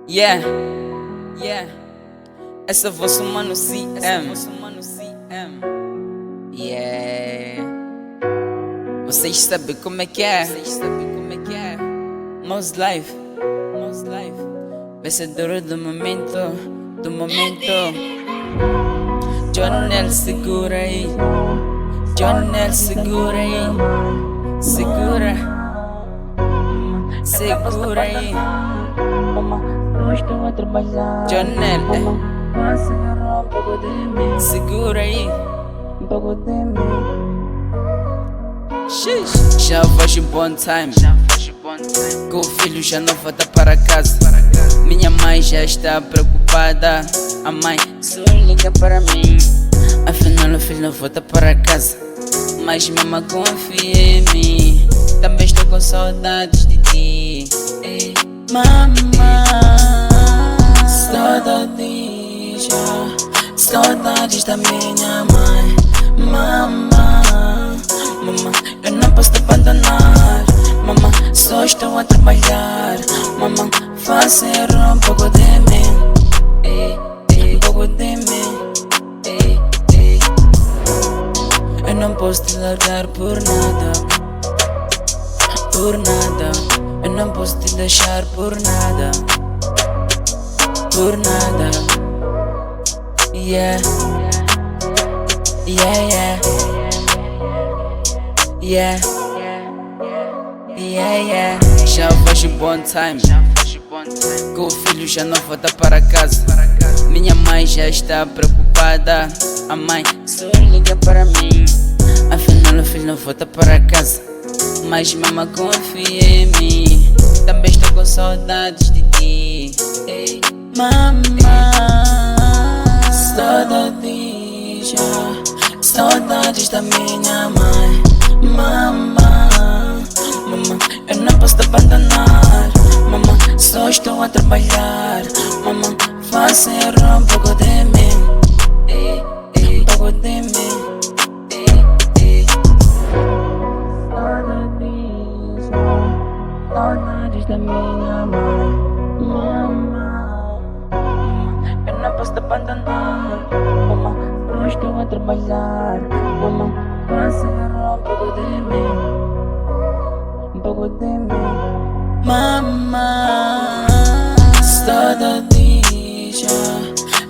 Yeah, yeah. Essa voz mano CM. Yeah. Vocês sabem como é que é. Most Life. Vencedor do momento. Jonel, segura aí. Jonel, segura aí. Segura aí. Nós estamos a trabalhar. Jonel, Senhor, um pouco de mim, segura aí. um pouco de mim. Já faz um bom time. Que o filho já não volta para casa. Minha mãe já está preocupada. A mãe só liga para mim. Afinal o filho não volta para casa. Mas mamãe confia em mim. Também estou com saudades de ti. Ei, mamãe, saudades já. Saudades da minha mãe. Mamãe, eu não posso te abandonar. Mamãe, só estou a trabalhar. Mamãe, faça um pouco de mim. Um pouco de mim. Eu não posso te largar por nada. Eu não posso te deixar por nada. Yeah. Já faz um bom time. Que o filho já não volta para casa. Minha mãe já está preocupada. A mãe só liga para mim. Afinal o filho não volta para casa. Mas mamãe confia em mim. Também estou com saudades de ti. Ei, mamãe, saudades já. Saudades da minha mãe. Mamãe, eu não posso te abandonar. Mamãe, só estou a trabalhar. Mamãe, faça um pouco de mim. Um pouco de mim. Saudades da minha mãe. Mamãe, eu não posso te abandonar. Mamãe, eu estou a trabalhar. Mamãe, faça um pouco de mim. Um pouco de mim. Mamãe, saudades já.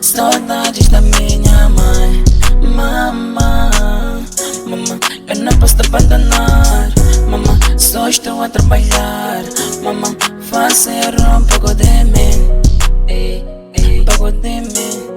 Saudades da minha mãe. Mamãe, eu não posso te abandonar. Mamãe, só estou a trabalhar. Mamãe, faça um pouco de mim. Um pouco de mim.